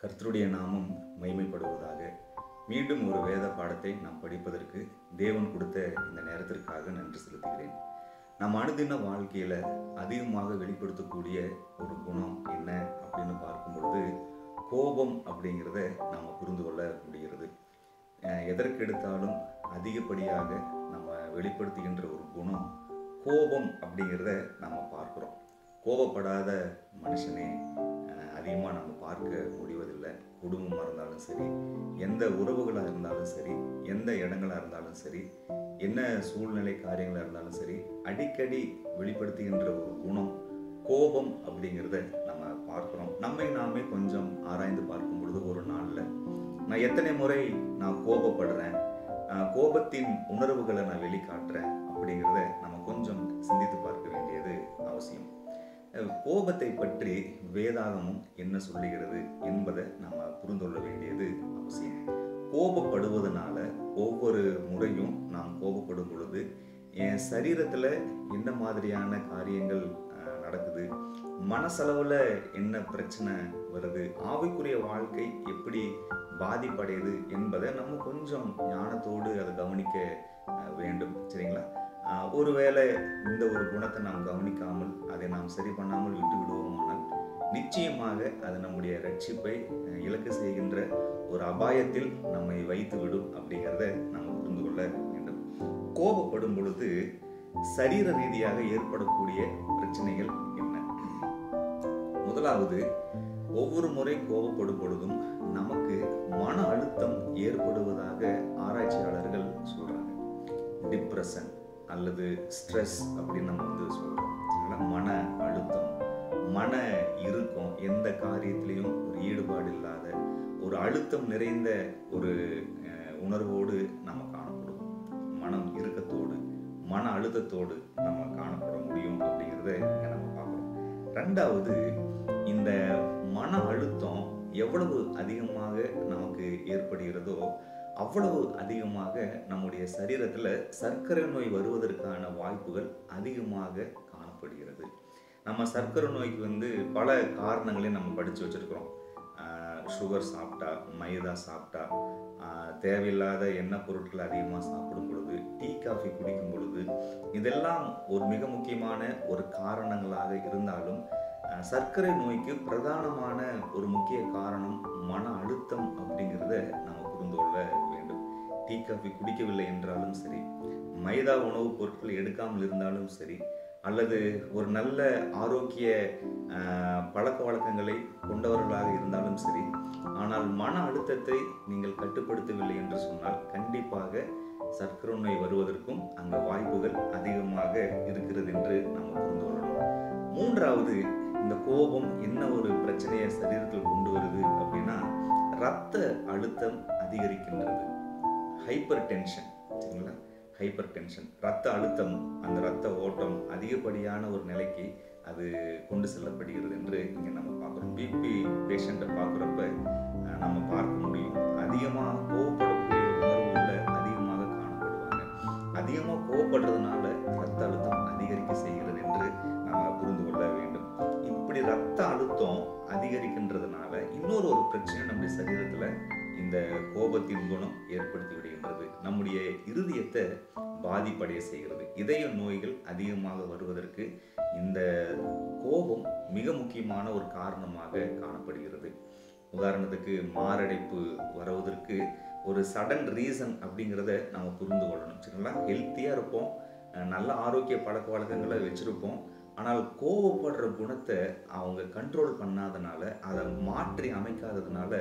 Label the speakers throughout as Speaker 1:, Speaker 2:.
Speaker 1: கர்த்தருடைய நாமம் மகிமைப்படுவதாக. மீண்டும் ஒரு வேத பாடத்தை நாம் படிப்பதற்கு தேவன் கொடுத்த இந்த நேரத்திற்காக நன்றி செலுத்துகிறேன். நம் அனுதின வாழ்க்கையில் அதிகமாக வெளிப்படுத்தக்கூடிய ஒரு குணம் என்ன அப்படின்னு பார்க்கும் பொழுது கோபம் அப்படிங்கிறத நாம் புரிந்து கொள்ள முடிகிறது. எதற்கெடுத்தாலும் அதிகப்படியாக நம்ம வெளிப்படுத்துகின்ற ஒரு குணம் கோபம் அப்படிங்கிறத நம்ம பார்க்குறோம். கோபப்படாத மனுஷனே அதிகமாக நம்ம பார்க்க முடிவதில்லை. குடும்பமாக இருந்தாலும் சரி, எந்த உறவுகளாக இருந்தாலும் சரி, எந்த இடங்களாக இருந்தாலும் சரி, என்ன சூழ்நிலை காரியங்களாக இருந்தாலும் சரி, அடிக்கடி வெளிப்படுத்துகின்ற ஒரு குணம் கோபம் அப்படிங்கிறத நம்ம பார்க்குறோம். நம்மை நாமே கொஞ்சம் ஆராய்ந்து பார்க்கும் பொழுது ஒரு நாளில் நான் எத்தனை முறை நான் கோபப்படுறேன், கோபத்தின் உணர்வுகளை நான் வெளிக்காட்டுறேன் அப்படிங்கிறத நம்ம கொஞ்சம் சிந்தித்து பார்க்க வேண்டியது அவசியம். கோபத்தை பற்றி வேதாகமும் என்ன சொல்லுகிறது என்பதை நம்ம புரிந்து கொள்ள வேண்டியது அவசியம். கோபப்படுவதனால ஒவ்வொரு முறையும் நாம் கோபப்படும் பொழுது என் சரீரத்தில் என்ன மாதிரியான காரியங்கள் நடக்குது, மனசளவில் என்ன பிரச்சனை வருது, ஆவிக்குரிய வாழ்க்கை எப்படி பாதிப்படையுது என்பதை நம்ம கொஞ்சம் ஞானத்தோடு அதை கவனிக்க வேண்டும். சரிங்களா? ஒருவேளை இந்த ஒரு குணத்தை நாம் கவனிக்காமல் அதை நாம் சரி பண்ணாமல் விட்டு விடுவோமானால் நிச்சயமாக அது நம்முடைய ரட்சிப்பை இலக்கு செய்கின்ற ஒரு அபாயத்தில் நம்மை வைத்து விடும் அப்படிங்கிறத நாம் புரிந்து கொள்ள வேண்டும். கோபப்படும் பொழுது சரீர ரீதியாக ஏற்படக்கூடிய பிரச்சனைகள் என்ன? முதலாவது, ஒவ்வொரு முறை கோபப்படும் பொழுதும் நமக்கு மன அழுத்தம் ஏற்படுவதாக ஆராய்ச்சியாளர்கள் சொல்றாங்க. டிப்ரெஷன் அல்லது ஸ்ட்ரெஸ் அப்படின்னு நம்ம சொல்றோம். மன அழுத்தம், மன இறுக்கம், எந்த காரியத்திலையும் ஒரு ஈடுபாடு இல்லாத ஒரு அழுத்தம் நிறைந்த ஒரு உணர்வோடு நம்ம காணப்படும். மனம் இறுக்கத்தோடு, மன அழுத்தத்தோடு நம்ம காணப்பட முடியும் அப்படிங்கிறத இங்க நம்ம பார்க்கிறோம். ரெண்டாவது, இந்த மன அழுத்தம் எவ்வளவு அதிகமாக நமக்கு ஏற்படுகிறதோ அவ்வளவு அதிகமாக நம்முடைய சரீரத்தில் சர்க்கரை நோய் வருவதற்கான வாய்ப்புகள் அதிகமாக காணப்படுகிறது. நம்ம சர்க்கரை நோய்க்கு பல காரணங்களையும் நம்ம படித்து வச்சுருக்கிறோம். சுகர் சாப்பிட்டா, மைதா சாப்பிட்டா, தேவையில்லாத எண்ணெய் பொருட்கள் அதிகமாக சாப்பிடும் பொழுது, டீ காஃபி குடிக்கும் பொழுது, இதெல்லாம் ஒரு மிக முக்கியமான ஒரு காரணங்களாக இருந்தாலும் சர்க்கரை நோய்க்கு பிரதானமான ஒரு முக்கிய காரணம் மன அழுத்தம் அப்படிங்கிறத நம்ம புரிந்து கொள்ள வேண்டும். டீ காஃபி குடிக்கவில்லை என்றாலும் சரி, மைதா உணவுப் பொருட்கள் எடுக்காமல் இருந்தாலும் சரி, அல்லது ஒரு நல்ல ஆரோக்கிய பழக்க வழக்கங்களை கொண்டவர்களாக இருந்தாலும் சரி, ஆனால் மன அழுத்தத்தை நீங்கள் கட்டுப்படுத்தவில்லை என்று சொன்னால் கண்டிப்பாக சர்க்கரை நோய் வருவதற்கும் அங்கே வாய்ப்புகள் அதிகமாக இருக்கிறது என்று நாம் புரிந்து கொள்ளணும். மூன்றாவது, இந்த கோபம் என்ன ஒரு பிரச்சனையை சரீரத்தில் கொண்டு வருது அப்படின்னா ரத்த அழுத்தம் அதிகரிக்கின்றது. Hyper tension. சரிங்களா? ஹைப்பர் டென்ஷன், ரத்த அழுத்தம், அந்த ரத்த ஓட்டம் அதிகப்படியான ஒரு நிலைக்கு அது கொண்டு செல்லப்படுகிறது என்று இங்கே நம்ம பார்க்குறோம். பிபி பேஷண்ட்டை பார்க்குறப்ப நம்ம பார்க்க முடியும். அதிகமாக கோவப்படக்கூடிய உணர்வுகளில் அதிகமாக காணப்படுவாங்க. அதிகமாக கோவப்படுறதுனால ரத்த அழுத்தம் அதிகரிக்க செய்கிறது என்று நம்ம புரிந்து கொள்ள வேண்டும். இப்படி ரத்த அழுத்தம் அதிகரிக்கின்றதுனால இன்னொரு பிரச்சனை நம்முடைய சரீரத்தில் இந்த கோபத்தின் குணம் ஏற்படுத்தி விடுகின்றது. நம்முடைய இருதயத்தை பாதிப்படைய செய்கிறது. இதய நோய்கள் அதிகமாக வருவதற்கு இந்த கோபம் மிக முக்கியமான ஒரு காரணமாக காணப்படுகிறது. உதாரணத்துக்கு மாரடைப்பு வருவதற்கு ஒரு சடன் ரீசன் அப்படிங்கிறத நம்ம புரிந்து கொள்ளணும். சரிங்களா? ஹெல்த்தியாக இருப்போம், நல்ல ஆரோக்கிய பழக்க வழக்கங்களை வச்சுருப்போம், ஆனால் கோவப்படுற குணத்தை அவங்க கண்ட்ரோல் பண்ணாதனால, அதை மாற்றி அமைக்காததுனால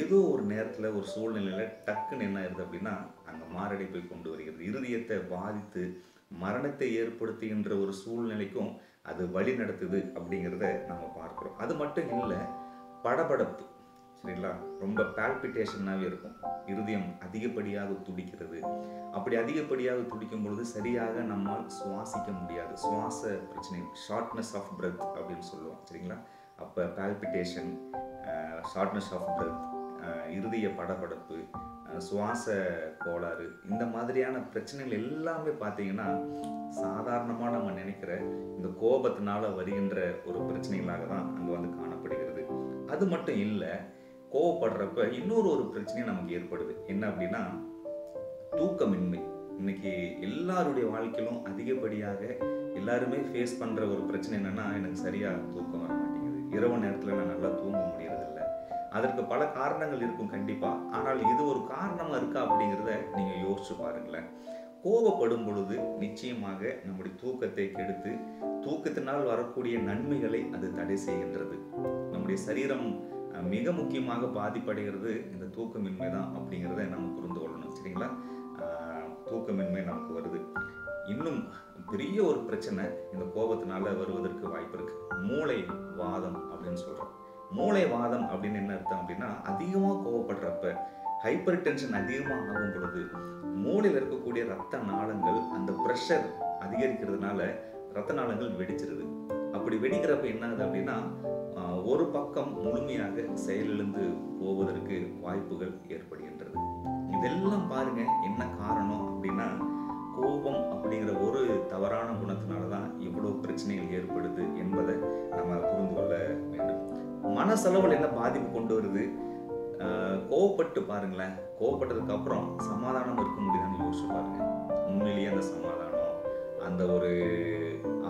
Speaker 1: ஏதோ ஒரு நேரத்தில் ஒரு சூழ்நிலையில் டக்குன்னு என்ன ஆயிருது அப்படின்னா அங்கே மாரடைப்பை கொண்டு வருகிறது. இருதயத்தை பாதித்து மரணத்தை ஏற்படுத்துகின்ற ஒரு சூழ்நிலைக்கும் அது வழி நடத்துது அப்படிங்கிறத நம்ம பார்க்குறோம். அது மட்டும் இல்லை, படபடப்பு. சரிங்களா? ரொம்ப பால்பிட்டேஷனாகவே இருக்கும். இருதயம் அதிகப்படியாக துடிக்கிறது. அப்படி அதிகப்படியாக துடிக்கும் பொழுது சரியாக நம்மால் சுவாசிக்க முடியாது. சுவாச பிரச்சனை, ஷார்ட்னஸ் ஆஃப் பிரெத் அப்படின்னு சொல்லுவோம். சரிங்களா? அப்போ பால்பிட்டேஷன், ஷார்ட்னஸ் ஆஃப் பிரெத், இருதய படபடப்பு, சுவாச கோளாறு, இந்த மாதிரியான பிரச்சனைகள் எல்லாமே பார்த்தீங்கன்னா சாதாரணமாக நம்ம நினைக்கிற இந்த கோபத்தினால வருகின்ற ஒரு பிரச்சனைகளாக தான் அங்கே காணப்படுகிறது. அது மட்டும் இல்லை, கோவப்படுறப்ப இன்னொரு பிரச்சனையும் நமக்கு ஏற்படுது. என்ன அப்படின்னா தூக்கமின்மை. இன்னைக்கு எல்லாருடைய வாழ்க்கையிலும் அதிகப்படியாக எல்லாருமே ஃபேஸ் பண்ற ஒரு பிரச்சனை என்னன்னா, எனக்கு சரியா தூக்கம் வர மாட்டேங்குது. இரவு நேரத்துல நான் நல்லா தூங்க முடியறதில்ல. அதற்கு பல காரணங்கள் இருக்கும் கண்டிப்பா. ஆனால் இது ஒரு காரணமா இருக்கா அப்படிங்கிறத நீங்க யோசிச்சு பாருங்களேன். கோபப்படும் பொழுது நிச்சயமாக நம்முடைய தூக்கத்தை கெடுத்து, தூக்கத்தினால் வரக்கூடிய நன்மைகளை அது தடை செய்கின்றது. நம்முடைய சரீரம் மிக முக்கியமாக பாதிப்படைகிறது இந்த தூக்கமின்மை தான் அப்படிங்கிறத நம்ம புரிந்து கொள்ளணும். சரிங்களா? தூக்கமின்மை நமக்கு வருது. இன்னும் பெரிய ஒரு பிரச்சனை இந்த கோபத்தினால வருவதற்கு வாய்ப்பு இருக்கு. மூளை வாதம் அப்படின்னு சொல்றோம். மூளை வாதம் அப்படின்னு என்ன அர்த்தம் அப்படின்னா, அதிகமா கோபப்படுறப்ப ஹைப்பர் டென்ஷன் அதிகமாக ஆகும் பொழுது மூளையில் இருக்கக்கூடிய ரத்த நாளங்கள் அந்த பிரஷர் அதிகரிக்கிறதுனால ரத்த நாளங்கள் வெடிச்சிருது. அப்படி வெடிக்கிறப்ப என்ன ஆகுது அப்படின்னா, ஒரு பக்கம் முழுமையாக செயலிழந்து போவதற்கு வாய்ப்புகள் ஏற்படுகின்றது. இதெல்லாம் பாருங்க என்ன காரணம் அப்படின்னா, கோபம் அப்படிங்கிற ஒரு தவறான குணத்தினாலதான் இவ்வளவு பிரச்சனைகள் ஏற்படுது என்பதை நம்ம புரிந்து கொள்ள வேண்டும். மனசளவில் என்ன பாதிப்பு கொண்டு வருது? கோவப்பட்டு பாருங்களேன். கோவப்பட்டதுக்கு அப்புறம் சமாதானம் இருக்க முடியுதான்னு யோசிச்சு பாருங்க. உண்மையிலேயே அந்த சமாதானம், அந்த ஒரு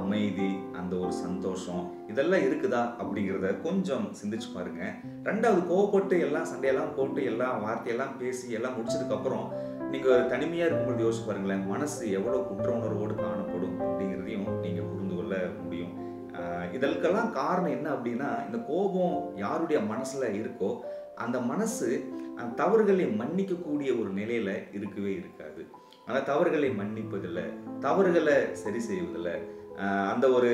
Speaker 1: அமைதி, அந்த ஒரு சந்தோஷம் இதெல்லாம் இருக்குதா அப்படிங்கிறத கொஞ்சம் சிந்திச்சு பாருங்க. ரெண்டாவது, கோவப்பட்டு எல்லாம் சண்டையெல்லாம் போட்டு எல்லாம் வார்த்தையெல்லாம் பேசி எல்லாம் முடிச்சதுக்கு அப்புறம் நீங்க தனிமையா இருக்கும்போது யோசிச்சு பாருங்களேன், மனசு எவ்வளவு குற்ற உணர்வோடு காணப்படும் அப்படிங்கிறதையும் நீங்க புரிந்து கொள்ள முடியும். இதற்கெல்லாம் காரணம் என்ன அப்படின்னா, இந்த கோபம் யாருடைய மனசுல இருக்கோ அந்த மனசு தவறுகளை மன்னிக்கக்கூடிய ஒரு நிலையில இருக்கவே இருக்காது. அந்த தவறுகளை மன்னிப்பதில்லை, தவறுகளை சரி செய்வதில்லை, அந்த ஒரு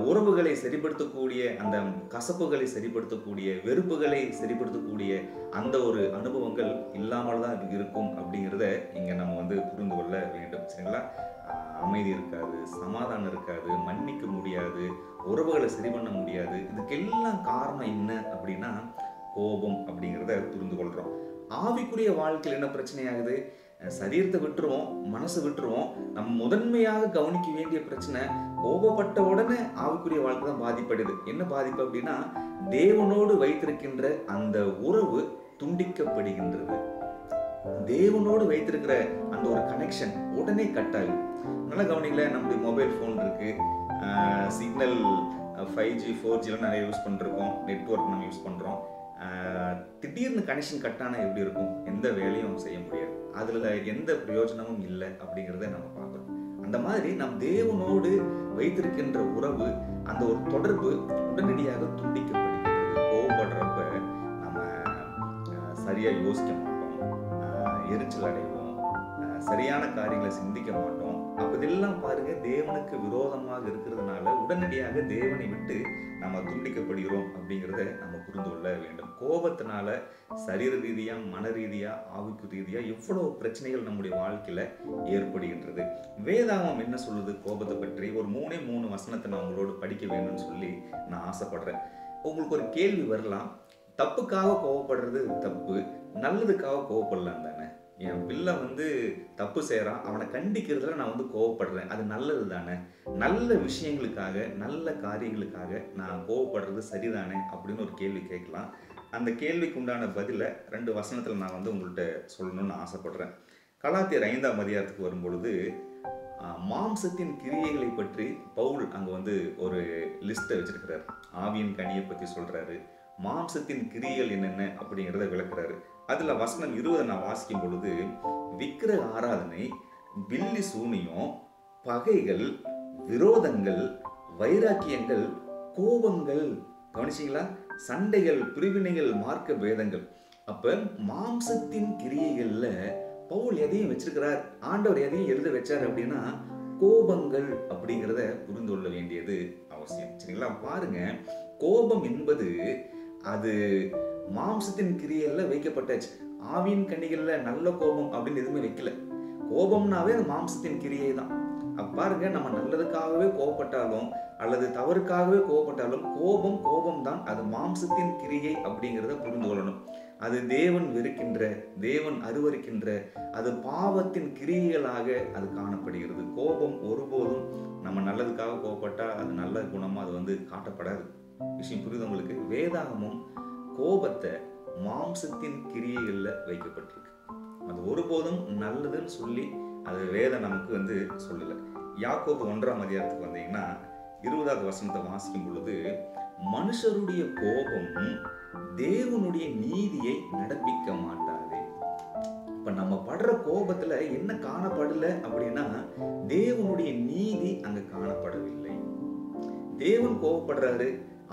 Speaker 1: உறவுகளை சரிப்படுத்தக்கூடிய, அந்த கசப்புகளை சரிப்படுத்தக்கூடிய, வெறுப்புகளை சரிப்படுத்தக்கூடிய அந்த ஒரு அனுபவங்கள் இல்லாமல் தான் இருக்கும் அப்படிங்கிறத இங்க நம்ம புரிந்து கொள்ள வேண்டும். சரிங்களா? அமைதி இருக்காது, சமாதானம் இருக்காது, மன்னிக்க முடியாது, உறவுகளை சரி பண்ண முடியாது. இதுக்கெல்லாம் காரணம் என்ன அப்படின்னா கோபம் அப்படிங்கிறத புரிந்து கொள்றோம். ஆவிக்குரிய வாழ்க்கையில் என்ன பிரச்சனை ஆகுது? சரீரத்தை விட்டுருவோம், மனசு விட்டுருவோம். நம்ம முதன்மையாக கவனிக்க வேண்டிய பிரச்சனை, கோபப்பட்ட உடனே ஆவிக்குரிய வாழ்க்கை தான் பாதிப்படுது. என்ன பாதிப்பு அப்படின்னா, தேவனோடு வைத்திருக்கின்ற அந்த உறவு துண்டிக்கப்படுகின்றது. தேவனோடு வைத்திருக்கிற அந்த ஒரு கனெக்ஷன் உடனே கட் ஆகும். நல்லா கவனிக்கல, நம்முடைய மொபைல் ஃபோன் இருக்கு, சிக்னல் 5G 4G நிறைய யூஸ் பண்ணிருக்கோம், நெட்வொர்க் நம்ம யூஸ் பண்றோம். திடீர்னு கனெக்ஷன் கட்டானா எப்படி இருக்கும்? எந்த வேலையும் செய்ய முடியாது, அதுல எந்த பிரயோஜனமும் இல்லை அப்படிங்கிறத நம்ம பார்க்கிறோம். அந்த மாதிரி நம் தேவனோடு வைத்திருக்கின்ற உறவு, அந்த ஒரு தொடர்பு உடனடியாக துண்டிக்கப்படுகின்றது. கோபப்படுறப்ப நம்ம சரியா யோசிக்க மாட்டோம், எரிச்சல் அடைவோம், சரியான காரியங்களை சிந்திக்க மாட்டோம். அப்ப இதெல்லாம் பாருங்க, தேவனுக்கு விரோதமாக இருக்கிறதுனால உடனடியாக தேவனை விட்டு நம்ம துண்டிக்கப்படுகிறோம் அப்படிங்கிறத நம்ம புரிந்து கொள்ள வேண்டும். கோபத்தினால சரீர ரீதியா, மன ரீதியா, ஆவிக்கு ரீதியா எவ்வளவு பிரச்சனைகள் நம்முடைய வாழ்க்கையில ஏற்படுகின்றது. வேதாகமம் என்ன சொல்லுது கோபத்தை பற்றி? ஒரு 3 வசனத்தை நான் உங்களோடு படிக்க வேணும்னு சொல்லி நான் ஆசைப்படுறேன். உங்களுக்கு ஒரு கேள்வி வரலாம், தப்புக்காக கோவப்படுறது தப்பு, நல்லதுக்காக கோவப்படலாம் தானே? என் பிள்ளை தப்பு செய்யறான், அவனை கண்டிக்கிறதுல நான் கோவப்படுறேன், அது நல்லது தானே? நல்ல விஷயங்களுக்காக, நல்ல காரியங்களுக்காக நான் கோவப்படுறது சரிதானே அப்படின்னு ஒரு கேள்வி கேட்கலாம். அந்த கேள்விக்கு உண்டான பதில 2 வசனத்துல நான் உங்கள்கிட்ட சொல்லணும்னு ஆசைப்படுறேன். கலாத்தியர் 5ஆம் அதிகாரத்துக்கு வரும்பொழுது மாம்சத்தின் கிரியைகளை பற்றி பவுல் அங்க ஒரு லிஸ்ட்டை வச்சிருக்கிறார். ஆவியின் கனியை பத்தி சொல்றாரு, மாம்சத்தின் கிரியைகள் என்னென்ன அப்படிங்கிறத விளக்குறாரு. அதுல வசனம் 20 நான் வாசிக்கும் பொழுது, விக்கிரக ஆராதனை, பில்லி சூனியம், பகைகள், விரோதங்கள், வைராக்கியங்கள், கோபங்கள், கவனிச்சீங்களா? சண்டைகள், பிரிவினைகள், மார்க்க பேதங்கள். அப்ப மாம்சத்தின் கிரியைகள்ல பவுல் எதையும் வச்சிருக்கிறார், ஆண்டவர் எதையும் எழுத வச்சார் அப்படின்னா கோபங்கள் அப்படிங்கிறத புரிந்து கொள்ள வேண்டியது அவசியம். சரிங்களா? பாருங்க, கோபம் என்பது அது மாம்சத்தின் கிரியைகள்ல வைக்கப்பட்டாச்சு. ஆவியின் கனிகள்ல நல்ல கோபம் அப்படின்னு எதுவுமே வைக்கல. கோபம்னாவே அது மாம்சத்தின் கிரியை தான். பாருங்க, நம்ம நல்லதுக்காகவே கோபப்பட்டாலும் அல்லது தவறுக்காகவே கோபப்பட்டாலும் கோபம் தான், அது மாம்சத்தின் கிரியை அப்படிங்கிறத புரிந்து கொள்ளணும். அது தேவன் வெறுக்கின்ற, தேவன் அருவருக்கின்ற, அது பாவத்தின் கிரியைகளாக அது காணப்படுகிறது. கோபம் ஒருபோதும் நம்ம நல்லதுக்காக கோபப்பட்டா அது நல்ல குணமா அது காட்டப்படாது. விஷயம் புரியுது உங்களுக்கு? வேதாகமும் கோபத்தை மாம்சத்தின் கிரியைகள்ல வைக்கப்பட்டிருக்கு. அது ஒருபோதும் நல்லதுன்னு சொல்லி அது வேதம் நமக்கு சொல்லல. யாக்கோபு 1ஆம் அதிகாரத்துக்கு வந்தீங்கன்னா 20வது வசனத்தை வாசிக்கும் பொழுது, மனுஷருடைய கோபம் தேவனுடைய நீதியை நடப்பிக்க மாட்டாது. இப்ப நம்ம படுற கோபத்துல என்ன காணப்படல அப்படின்னா, தேவனுடைய நீதி அங்க காணப்படவில்லை. தேவன் கோபப்படுறாரு,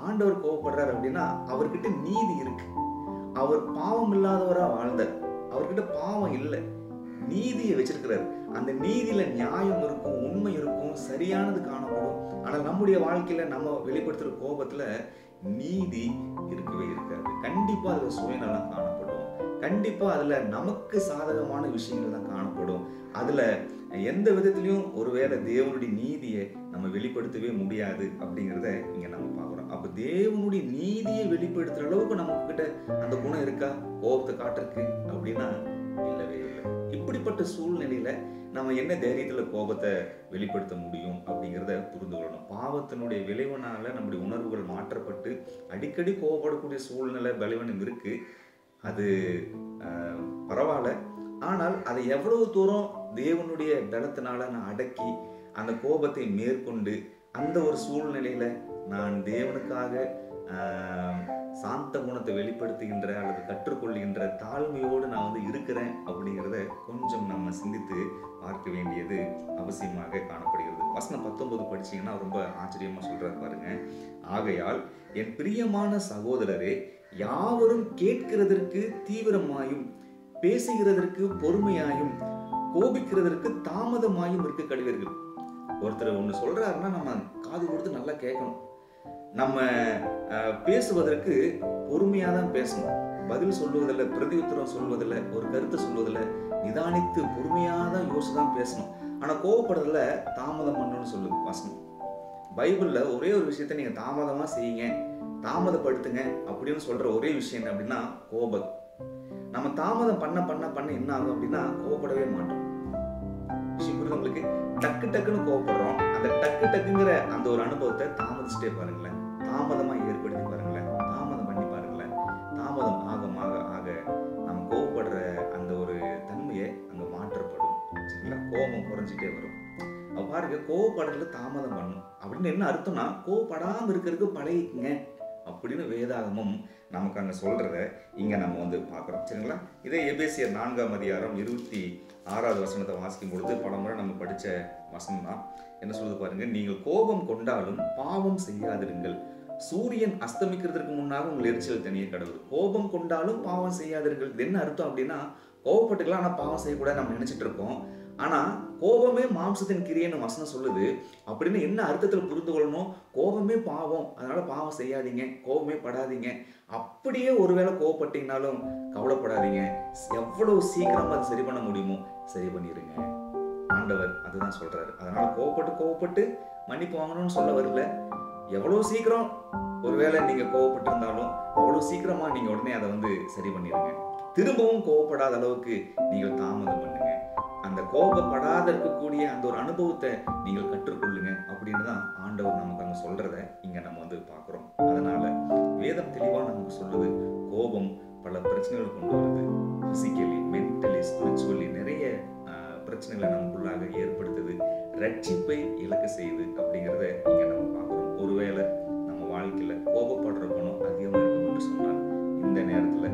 Speaker 1: ஆண்டவர் கோபப்படுறாரு அப்படின்னா அவர்கிட்ட நீதி இருக்கு. அவர் பாவம் இல்லாதவரா வாழ்ந்தார், அவர்கிட்ட பாவம் இல்லை, நீதியை வச்சிருக்கிறார். அந்த நீதியில நியாயம் இருக்கும், உண்மை இருக்கும், சரியானது காணப்படும். ஆனால் நம்முடைய வாழ்க்கையில நம்ம வெளிப்படுத்துற கோபத்துல நீதி இருக்கவே இருக்காது. கண்டிப்பா அதுல சுயநலம் காணப்படும், கண்டிப்பா அதுல நமக்கு சாதகமான விஷயங்கள் தான் காணப்படும். அதுல எந்த விதத்திலையும் ஒருவேளை தேவனுடைய நீதியை நம்ம வெளிப்படுத்தவே முடியாது அப்படிங்கிறத இங்க நம்ம பார்க்கிறோம். அப்ப தேவனுடைய நீதியை வெளிப்படுத்துற அளவுக்கு நம்ம கிட்ட அந்த குணம் இருக்கா கோபத்தை காட்டுறதுக்கு அப்படின்னா இல்லவே இல்லை. இப்படிப்பட்ட சூழ்நிலையில நம்ம என்ன தைரியத்துல கோபத்தை வெளிப்படுத்த முடியும் அப்படிங்கிறத புரிந்து கொள்ளணும். பாவத்தினுடைய விளைவுனால நம்முடைய உணர்வுகள் மாற்றப்பட்டு அடிக்கடி கோபப்படக்கூடிய சூழ்நிலை பலவீனம் இருக்கு. அது பரவாயில்ல. ஆனால் அதை எவ்வளவு தூரம் தேவனுடைய பலத்தினால நான் அடக்கி அந்த கோபத்தை மேற்கொண்டு அந்த ஒரு சூழ்நிலையில நான் தேவனுக்காக சாந்த குணத்தை வெளிப்படுத்துகின்ற அல்லது கற்றுக்கொள்கின்ற தாழ்மையோடு நான் இருக்கிறேன் அப்படிங்கிறத கொஞ்சம் நம்ம சிந்தித்து பார்க்க வேண்டியது அவசியமாக காணப்படுகிறது. வசனம் 19 படிச்சீங்கன்னா ரொம்ப ஆச்சரியமா சொல்றாரு பாருங்க. ஆகையால் என் பிரியமான சகோதரரே, யாவரும் கேட்கிறதற்கு தீவிரமாயும் பேசுகிறதற்கு பொறுமையாயும் கோபிக்கிறதற்கு தாமதமாயும் இருக்க கடவீர்கள். ஒருத்தர் ஒண்ணு சொல்றாருன்னா நம்ம காது கொடுத்து நல்லா கேட்கணும். நம்ம பேசுவதற்கு பொறுமையா தான் பேசணும். பதில் சொல்லுவதில்லை, பிரதி உத்தரம் சொல்வதில்லை, ஒரு கருத்தை சொல்வதில்லை, நிதானித்து பொறுமையா தான் யோசிச்சுதான் பேசணும். ஆனா கோவப்படுறதுல தாமதம் பண்ணணும்னு சொல்லுது வசனம். பைபிள்ல ஒரே ஒரு விஷயத்த நீங்க தாமதமா செய்யுங்க, தாமதப்படுத்துங்க அப்படின்னு சொல்ற ஒரே விஷயம் என்ன அப்படின்னா கோபம். நம்ம தாமதம் பண்ண பண்ண பண்ண என்ன ஆகும் அப்படின்னா கோவப்படவே மாட்டோம். விஷயம் புரியுது உங்களுக்கு? டக்கு டக்குன்னு கோவப்படுறோம். அந்த டக்கு டக்குங்கிற அந்த ஒரு அனுபவத்தை தாமதிச்சுட்டே பாருங்களேன், தாமதமா ஏற்படுத்தி பாருங்களேன், தாமதம் பண்ணி பாருங்களேன். தாமதம் ஆக ஆக ஆக நம்ம கோவப்படுற அந்த ஒரு தன்மையை அங்க மாற்றப்படும். சரிங்களா? கோபம் குறைஞ்சிட்டே வரும். பாருங்க, கோவப்படுறதுல தாமதம் பண்ணும் அப்படின்னு என்ன அர்த்தம்னா கோவப்படாம இருக்கிறதுக்கு பழகிக்குங்க அப்படின்னு வேதாகமும் நமக்கு அங்க சொல்றத இங்க நம்ம பார்க்கிறோம். சரிங்களா? இதே எபேசியர் 4ஆம் அதிகாரம் 26வது வசனத்தை வாசிக்கும் பொழுது பல முறை நம்ம படிச்ச வசனம் தான். என்ன சொல்லுது பாருங்க, நீங்கள் கோபம் கொண்டாலும் பாவம் செய்யாதிருங்கள், சூரியன் அஸ்தமிக்கிறதுக்கு முன்னாக உங்கள் எரிச்சல் தனியே கடவுள். கோபம் கொண்டாலும் பாவம் செய்யாதிருங்கள். இது என்ன அர்த்தம் அப்படின்னா கோபப்பட்டுக்கலாம் ஆனா பாவம் செய்யக்கூடாது நம்ம நினைச்சிட்டு இருக்கோம். ஆனா கோபமே மாம்சத்தின் கிரியைன்னு வசனம் சொல்லுது. அப்படின்னு என்ன அர்த்தத்துல புரிந்து கொள்ளணும்? கோபமே பாவம், அதனால பாவம் செய்யாதீங்க, கோபமே படாதீங்க. அப்படியே ஒருவேளை கோபப்பட்டீங்கனாலும் கவலைப்படாதீங்க, எவ்வளவு சீக்கிரமா அதை சரி பண்ண முடியுமோ சரி பண்ணிடுங்க. ஆண்டவர் அதுதான் சொல்றாரு. அதனால கோபப்பட்டு மன்னிப்பு வாங்கணும்னு சொல்ல வரல. எவ்வளவு சீக்கிரம் ஒருவேளை நீங்க கோபப்பட்டு இருந்தாலும் அவ்வளவு சீக்கிரமா நீங்க உடனே அதை சரி பண்ணிடுங்க. திரும்பவும் கோபப்படாத அளவுக்கு நீங்கள் தாமதம் பண்ணுங்க. அந்த கோபப்படாத இருக்கக்கூடிய அந்த ஒரு அனுபவத்தை நீங்கள் கற்றுக்கொள்ளுங்க அப்படின்னு தான் ஆண்டவர் நமக்கு அங்க சொல்றத இங்க நம்ம பார்க்கிறோம். அதனால வேதம் தெளிவா நமக்கு சொல்லுது, கோபம் பல பிரச்சனைகள் கொண்டு வருது. பிசிக்கலி, மென்டலி, ஸ்பிரிச்சுவலி நிறைய பிரச்சனைகளை நமக்குள்ளாக ஏற்படுத்துது, ரட்சிப்பை இழக்க செய்யுது அப்படிங்கிறத இங்க நம்ம பார்க்கிறோம். ஒருவேளை நம்ம வாழ்க்கையில கோபப்படுற குணம் அதிகமா இருக்கும் என்று சொன்னால் இந்த நேரத்துல